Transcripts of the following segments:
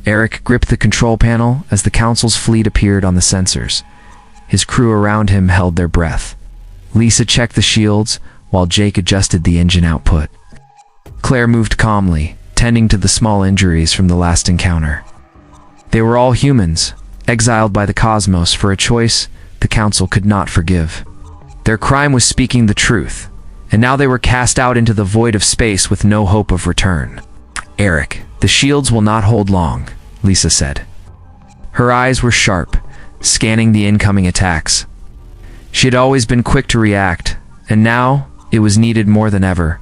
Eric gripped the control panel as the Council's fleet appeared on the sensors. His crew around him held their breath. Lisa checked the shields, while Jake adjusted the engine output. Claire moved calmly, tending to the small injuries from the last encounter. They were all humans, exiled by the cosmos for a choice the Council could not forgive. Their crime was speaking the truth, and now they were cast out into the void of space with no hope of return. "Eric, the shields will not hold long," Lisa said. Her eyes were sharp, scanning the incoming attacks. She had always been quick to react, and now it was needed more than ever.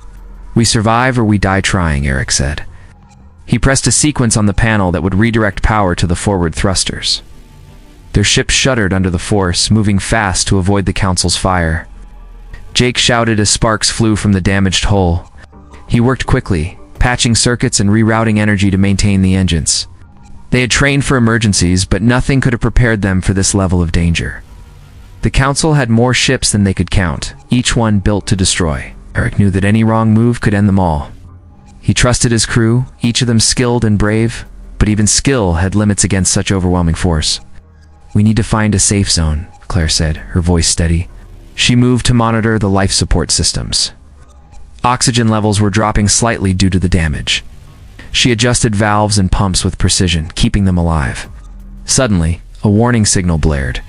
"We survive or we die trying," Eric said. He pressed a sequence on the panel that would redirect power to the forward thrusters. Their ship shuddered under the force, moving fast to avoid the Council's fire. Jake shouted as sparks flew from the damaged hull. He worked quickly, patching circuits and rerouting energy to maintain the engines. They had trained for emergencies, but nothing could have prepared them for this level of danger. The Council had more ships than they could count, each one built to destroy. Eric knew that any wrong move could end them all. He trusted his crew, each of them skilled and brave, but even skill had limits against such overwhelming force. "We need to find a safe zone," Claire said, her voice steady. She moved to monitor the life support systems. Oxygen levels were dropping slightly due to the damage. She adjusted valves and pumps with precision, keeping them alive. Suddenly, a warning signal blared.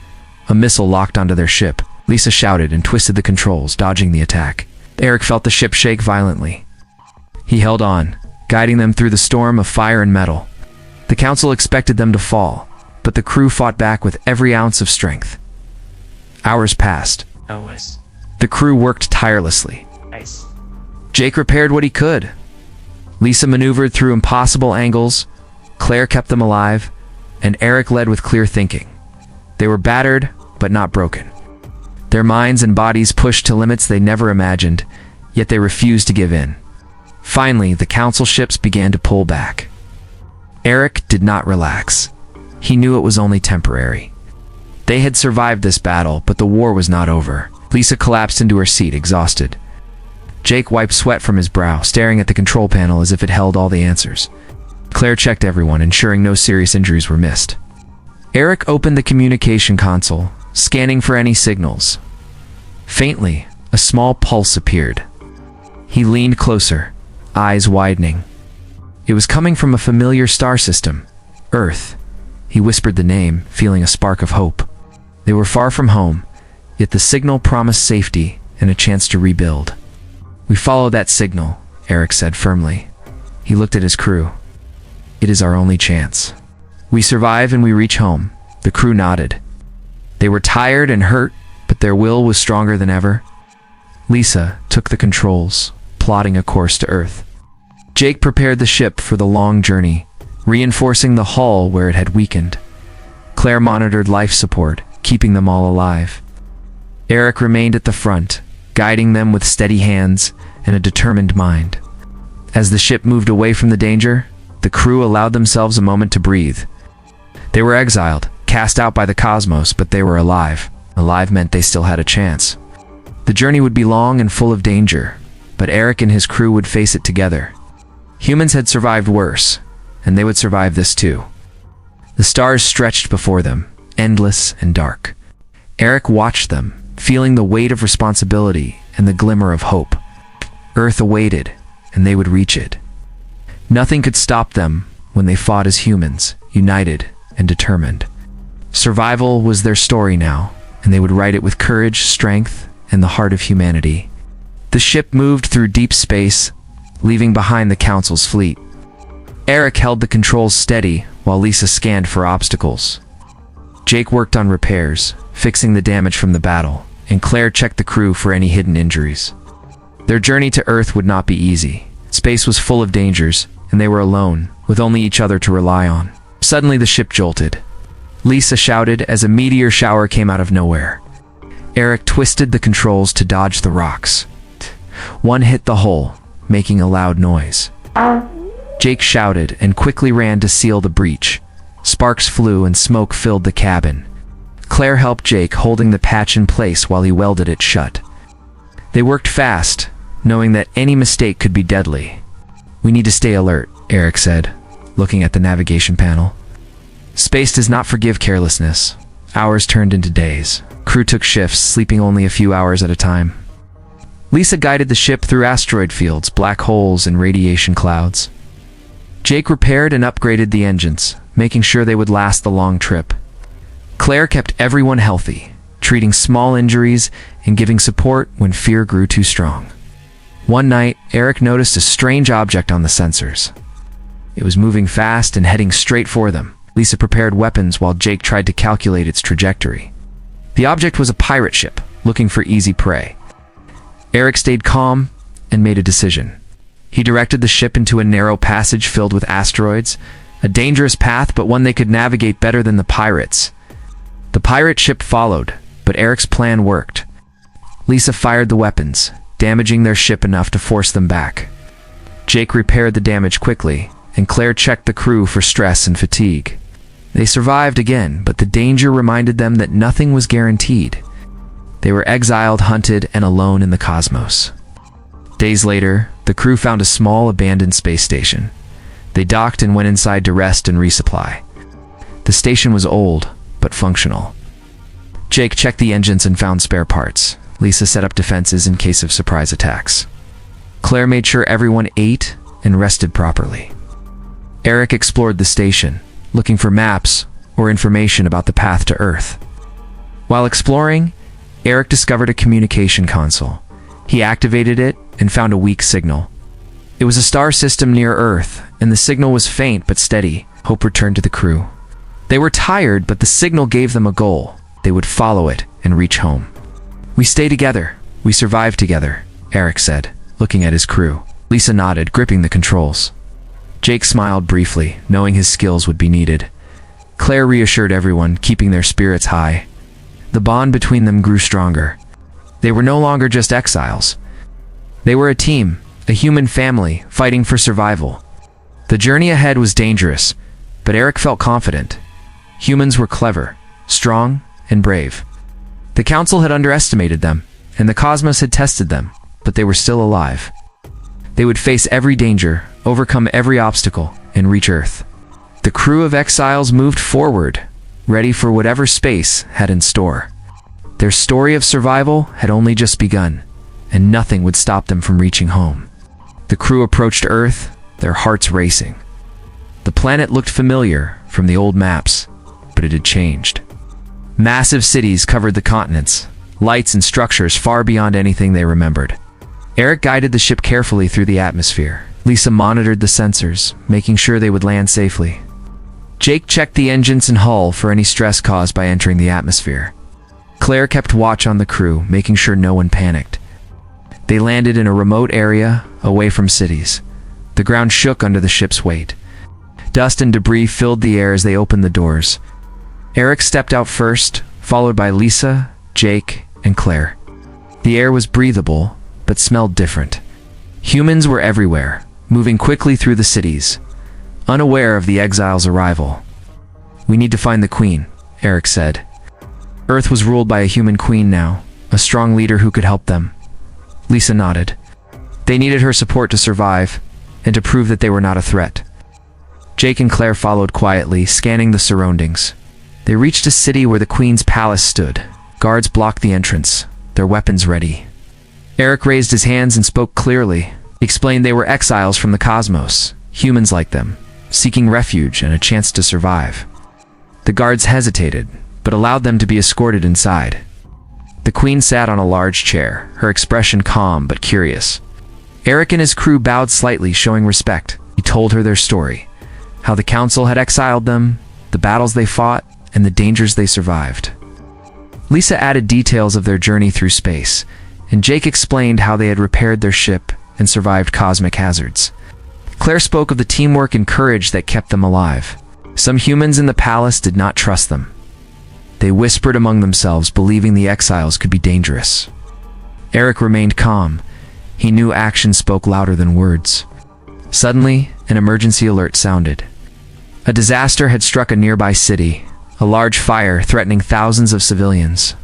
A missile locked onto their ship. Lisa shouted and twisted the controls, dodging the attack. Eric felt the ship shake violently. He held on, guiding them through the storm of fire and metal. The Council expected them to fall, but the crew fought back with every ounce of strength. Hours passed. The crew worked tirelessly. Jake repaired what he could. Lisa maneuvered through impossible angles, Claire kept them alive, and Eric led with clear thinking. They were battered, but not broken. Their minds and bodies pushed to limits they never imagined, yet they refused to give in. Finally, the Council ships began to pull back. Eric did not relax. He knew it was only temporary. They had survived this battle, but the war was not over. Lisa collapsed into her seat, exhausted. Jake wiped sweat from his brow, staring at the control panel as if it held all the answers. Claire checked everyone, ensuring no serious injuries were missed. Eric opened the communication console, scanning for any signals. Faintly, a small pulse appeared. He leaned closer, eyes widening. It was coming from a familiar star system, Earth. He whispered the name, feeling a spark of hope. They were far from home, yet the signal promised safety and a chance to rebuild. "We follow that signal," Eric said firmly. He looked at his crew. "It is our only chance. We survive and we reach home." The crew nodded. They were tired and hurt, but their will was stronger than ever. Lisa took the controls, plotting a course to Earth. Jake prepared the ship for the long journey, reinforcing the hull where it had weakened. Claire monitored life support, keeping them all alive. Eric remained at the front, guiding them with steady hands and a determined mind. As the ship moved away from the danger, the crew allowed themselves a moment to breathe. They were exiled, cast out by the cosmos, but they were alive. Alive meant they still had a chance. The journey would be long and full of danger, but Eric and his crew would face it together. Humans had survived worse, and they would survive this too. The stars stretched before them, endless and dark. Eric watched them, feeling the weight of responsibility and the glimmer of hope. Earth awaited, and they would reach it. Nothing could stop them when they fought as humans, united and determined. Survival was their story now, and they would write it with courage, strength, and the heart of humanity. The ship moved through deep space, leaving behind the Council's fleet. Eric held the controls steady while Lisa scanned for obstacles. Jake worked on repairs, fixing the damage from the battle, and Claire checked the crew for any hidden injuries. Their journey to Earth would not be easy. Space was full of dangers, and they were alone, with only each other to rely on. Suddenly the ship jolted. Lisa shouted as a meteor shower came out of nowhere. Eric twisted the controls to dodge the rocks. One hit the hull, making a loud noise. Jake shouted and quickly ran to seal the breach. Sparks flew and smoke filled the cabin. Claire helped Jake, holding the patch in place while he welded it shut. They worked fast, knowing that any mistake could be deadly. "We need to stay alert," Eric said. looking at the navigation panel. Space does not forgive carelessness. Hours turned into days. Crew took shifts, sleeping only a few hours at a time. Lisa guided the ship through asteroid fields, black holes, and radiation clouds. Jake repaired and upgraded the engines, making sure they would last the long trip. Claire kept everyone healthy, treating small injuries and giving support when fear grew too strong. One night, Eric noticed a strange object on the sensors. It was moving fast and heading straight for them. Lisa prepared weapons while Jake tried to calculate its trajectory. The object was a pirate ship, looking for easy prey. Eric stayed calm and made a decision. He directed the ship into a narrow passage filled with asteroids, a dangerous path, but one they could navigate better than the pirates. The pirate ship followed, but Eric's plan worked. Lisa fired the weapons, damaging their ship enough to force them back. Jake repaired the damage quickly, and Claire checked the crew for stress and fatigue. They survived again, but the danger reminded them that nothing was guaranteed. They were exiled, hunted, and alone in the cosmos. Days later, the crew found a small abandoned space station. They docked and went inside to rest and resupply. The station was old, but functional. Jake checked the engines and found spare parts. Lisa set up defenses in case of surprise attacks. Claire made sure everyone ate and rested properly. Eric explored the station, looking for maps or information about the path to Earth. While exploring, Eric discovered a communication console. He activated it and found a weak signal. It was a star system near Earth, and the signal was faint but steady. Hope returned to the crew. They were tired, but the signal gave them a goal. They would follow it and reach home. "We stay together. We survive together," Eric said, looking at his crew. Lisa nodded, gripping the controls. Jake smiled briefly, knowing his skills would be needed. Claire reassured everyone, keeping their spirits high. The bond between them grew stronger. They were no longer just exiles. They were a team, a human family, fighting for survival. The journey ahead was dangerous, but Eric felt confident. Humans were clever, strong, and brave. The Council had underestimated them, and the cosmos had tested them, but they were still alive. They would face every danger, overcome every obstacle, and reach Earth. The crew of exiles moved forward, ready for whatever space had in store. Their story of survival had only just begun, and nothing would stop them from reaching home. The crew approached Earth, their hearts racing. The planet looked familiar from the old maps, but it had changed. Massive cities covered the continents, lights and structures far beyond anything they remembered. Eric guided the ship carefully through the atmosphere. Lisa monitored the sensors, making sure they would land safely. Jake checked the engines and hull for any stress caused by entering the atmosphere. Claire kept watch on the crew, making sure no one panicked. They landed in a remote area, away from cities. The ground shook under the ship's weight. Dust and debris filled the air as they opened the doors. Eric stepped out first, followed by Lisa, Jake, and Claire. The air was breathable, but smelled different. Humans were everywhere, moving quickly through the cities, unaware of the exiles' arrival. "We need to find the Queen," Eric said. Earth was ruled by a human queen now, a strong leader who could help them. Lisa nodded. They needed her support to survive, and to prove that they were not a threat. Jake and Claire followed quietly, scanning the surroundings. They reached a city where the Queen's palace stood. Guards blocked the entrance, their weapons ready. Eric raised his hands and spoke clearly. He explained they were exiles from the cosmos, humans like them, seeking refuge and a chance to survive. The guards hesitated, but allowed them to be escorted inside. The Queen sat on a large chair, her expression calm but curious. Eric and his crew bowed slightly, showing respect. He told her their story, how the Council had exiled them, the battles they fought, and the dangers they survived. Lisa added details of their journey through space, and Jake explained how they had repaired their ship and survived cosmic hazards. Claire spoke of the teamwork and courage that kept them alive. Some humans in the palace did not trust them. They whispered among themselves, believing the exiles could be dangerous. Eric remained calm. He knew action spoke louder than words. Suddenly, an emergency alert sounded. A disaster had struck a nearby city, a large fire threatening thousands of civilians.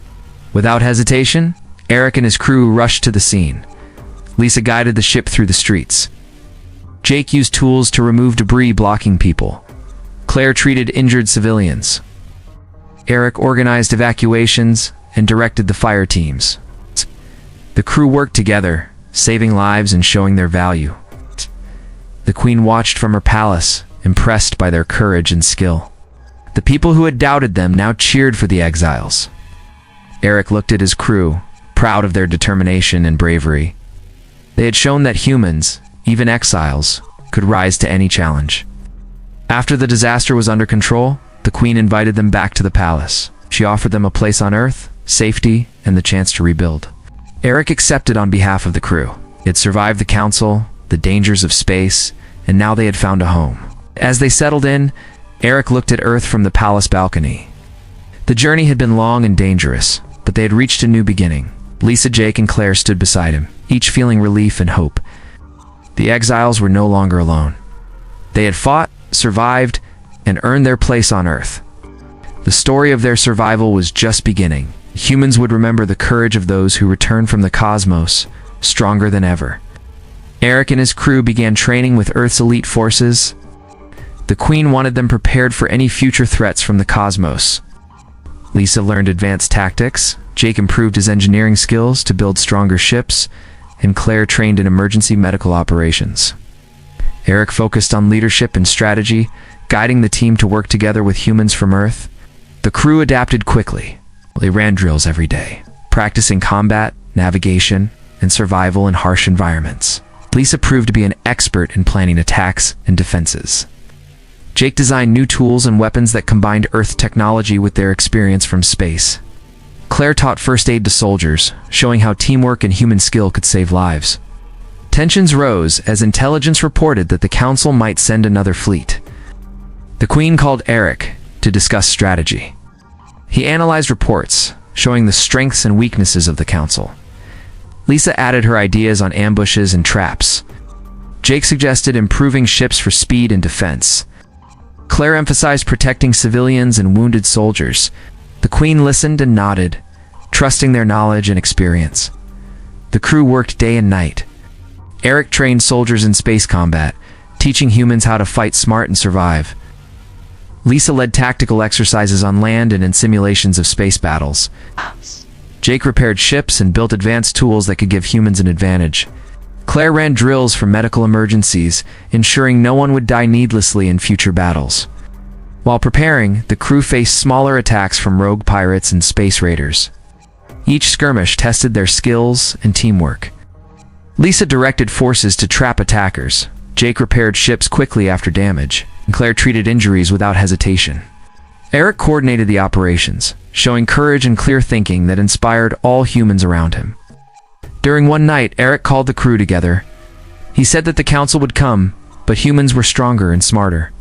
Without hesitation, Eric and his crew rushed to the scene. Lisa guided the ship through the streets. Jake used tools to remove debris blocking people. Claire treated injured civilians. Eric organized evacuations and directed the fire teams. The crew worked together, saving lives and showing their value. The Queen watched from her palace, impressed by their courage and skill. The people who had doubted them now cheered for the exiles. Eric looked at his crew, proud of their determination and bravery. They had shown that humans, even exiles, could rise to any challenge. After the disaster was under control, the Queen invited them back to the palace. She offered them a place on Earth, safety, and the chance to rebuild. Eric accepted on behalf of the crew. It survived the council, the dangers of space, and now they had found a home. As they settled in, Eric looked at Earth from the palace balcony. The journey had been long and dangerous, but they had reached a new beginning. Lisa, Jake, and Claire stood beside him, each feeling relief and hope. The exiles were no longer alone. They had fought, survived, and earned their place on Earth. The story of their survival was just beginning. Humans would remember the courage of those who returned from the cosmos, stronger than ever. Eric and his crew began training with Earth's elite forces. The Queen wanted them prepared for any future threats from the cosmos. Lisa learned advanced tactics, Jake improved his engineering skills to build stronger ships, and Claire trained in emergency medical operations. Eric focused on leadership and strategy, guiding the team to work together with humans from Earth. The crew adapted quickly. They ran drills every day, practicing combat, navigation, and survival in harsh environments. Lisa proved to be an expert in planning attacks and defenses. Jake designed new tools and weapons that combined Earth technology with their experience from space. Claire taught first aid to soldiers, showing how teamwork and human skill could save lives. Tensions rose as intelligence reported that the Council might send another fleet. The Queen called Eric to discuss strategy. He analyzed reports, showing the strengths and weaknesses of the Council. Lisa added her ideas on ambushes and traps. Jake suggested improving ships for speed and defense. Claire emphasized protecting civilians and wounded soldiers. The Queen listened and nodded, trusting their knowledge and experience. The crew worked day and night. Eric trained soldiers in space combat, teaching humans how to fight smart and survive. Lisa led tactical exercises on land and in simulations of space battles. Jake repaired ships and built advanced tools that could give humans an advantage. Claire ran drills for medical emergencies, ensuring no one would die needlessly in future battles. While preparing, the crew faced smaller attacks from rogue pirates and space raiders. Each skirmish tested their skills and teamwork. Lisa directed forces to trap attackers. Jake repaired ships quickly after damage, and Claire treated injuries without hesitation. Eric coordinated the operations, showing courage and clear thinking that inspired all humans around him. During one night, Eric called the crew together. He said that the Council would come, but humans were stronger and smarter.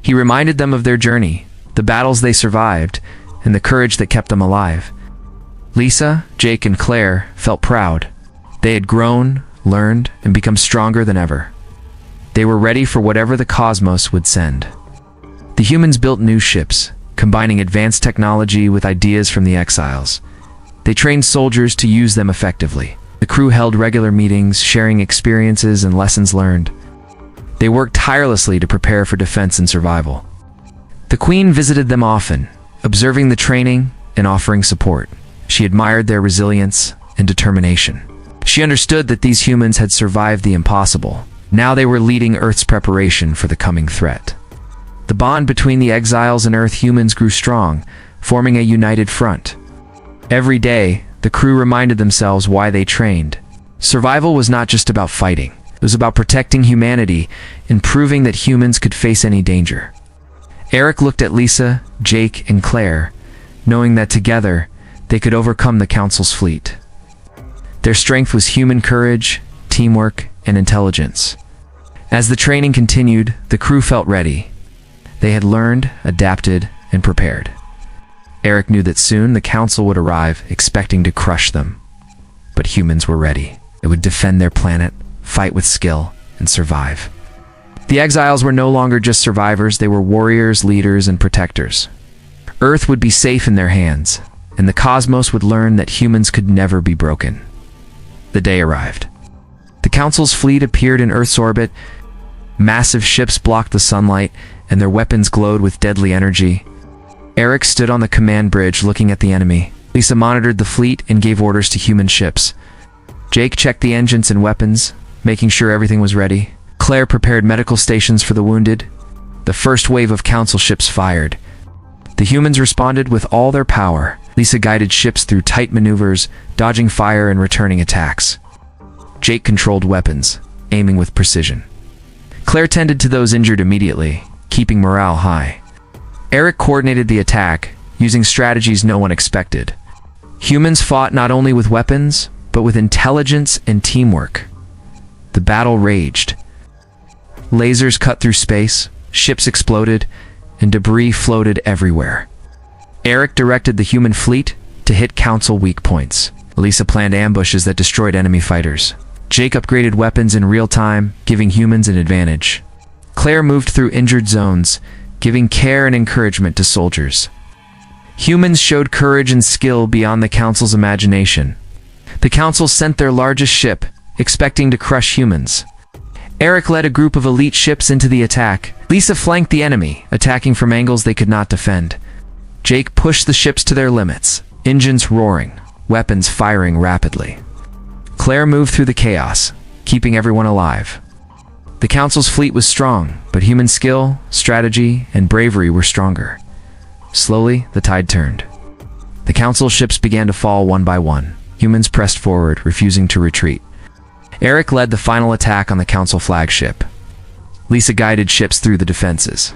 He reminded them of their journey, the battles they survived, and the courage that kept them alive. Lisa, Jake, and Claire felt proud. They had grown, learned, and become stronger than ever. They were ready for whatever the cosmos would send. The humans built new ships, combining advanced technology with ideas from the exiles. They trained soldiers to use them effectively. The crew held regular meetings, sharing experiences and lessons learned. They worked tirelessly to prepare for defense and survival. The Queen visited them often, observing the training and offering support. She admired their resilience and determination. She understood that these humans had survived the impossible. Now they were leading Earth's preparation for the coming threat. The bond between the exiles and Earth humans grew strong, forming a united front. Every day, the crew reminded themselves why they trained. Survival was not just about fighting. It was about protecting humanity and proving that humans could face any danger. Eric looked at Lisa, Jake, and Claire, knowing that together, they could overcome the Council's fleet. Their strength was human courage, teamwork, and intelligence. As the training continued, the crew felt ready. They had learned, adapted, and prepared. Eric knew that soon the Council would arrive, expecting to crush them. But humans were ready. They would defend their planet, fight with skill, and survive. The exiles were no longer just survivors, they were warriors, leaders, and protectors. Earth would be safe in their hands, and the cosmos would learn that humans could never be broken. The day arrived. The Council's fleet appeared in Earth's orbit. Massive ships blocked the sunlight, and their weapons glowed with deadly energy. Eric stood on the command bridge looking at the enemy. Lisa monitored the fleet and gave orders to human ships. Jake checked the engines and weapons, making sure everything was ready. Claire prepared medical stations for the wounded. The first wave of council ships fired. The humans responded with all their power. Lisa guided ships through tight maneuvers, dodging fire and returning attacks. Jake controlled weapons, aiming with precision. Claire tended to those injured immediately, keeping morale high. Eric coordinated the attack, using strategies no one expected. Humans fought not only with weapons, but with intelligence and teamwork. The battle raged. Lasers cut through space, ships exploded, and debris floated everywhere. Eric directed the human fleet to hit council weak points. Lisa planned ambushes that destroyed enemy fighters. Jake upgraded weapons in real time, giving humans an advantage. Claire moved through injured zones, giving care and encouragement to soldiers. Humans showed courage and skill beyond the council's imagination. The council sent their largest ship, expecting to crush humans. Eric led a group of elite ships into the attack. Lisa flanked the enemy, attacking from angles they could not defend. Jake pushed the ships to their limits, engines roaring, weapons firing rapidly. Claire moved through the chaos, keeping everyone alive. The council's fleet was strong, but human skill, strategy, and bravery were stronger. Slowly, the tide turned. The council ships began to fall one by one. Humans pressed forward, refusing to retreat. Eric led the final attack on the council flagship. Lisa guided ships through the defenses.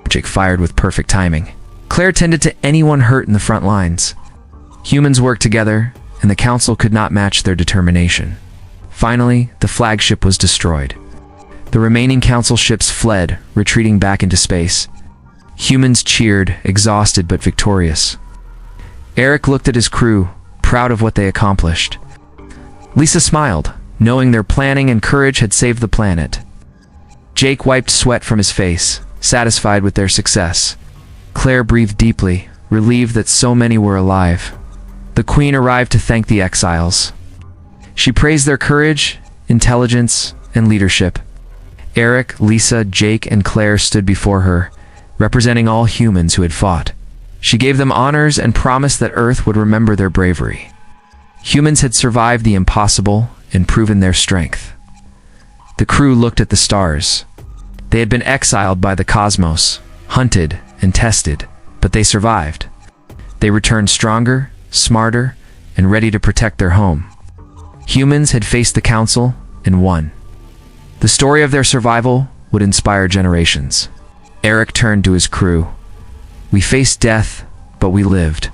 Jake fired with perfect timing. Claire tended to anyone hurt in the front lines. Humans worked together, and the council could not match their determination. Finally, the flagship was destroyed. The remaining council ships fled, retreating back into space. Humans cheered, exhausted but victorious. Eric looked at his crew, proud of what they accomplished. Lisa smiled, knowing their planning and courage had saved the planet. Jake wiped sweat from his face, satisfied with their success. Claire breathed deeply, relieved that so many were alive. The Queen arrived to thank the exiles. She praised their courage, intelligence, and leadership. Eric, Lisa, Jake, and Claire stood before her, representing all humans who had fought. She gave them honors and promised that Earth would remember their bravery. Humans had survived the impossible and proven their strength. The crew looked at the stars. They had been exiled by the cosmos, hunted and tested, but they survived. They returned stronger, smarter, and ready to protect their home. Humans had faced the council and won. The story of their survival would inspire generations. Eric turned to his crew. We faced death, but we lived.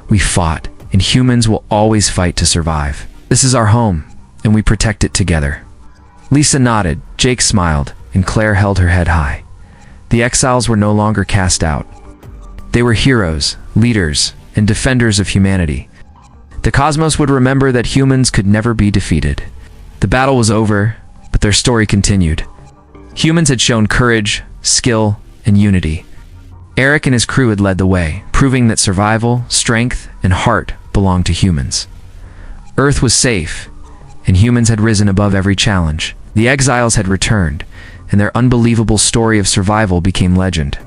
We fought, and humans will always fight to survive. This is our home, and we protect it together. Lisa nodded, Jake smiled, and Claire held her head high. The exiles were no longer cast out. They were heroes, leaders, and defenders of humanity. The cosmos would remember that humans could never be defeated. The battle was over, but their story continued. Humans had shown courage, skill, and unity. Eric and his crew had led the way, proving that survival, strength, and heart belonged to humans. Earth was safe, and humans had risen above every challenge. The exiles had returned, and their unbelievable story of survival became legend.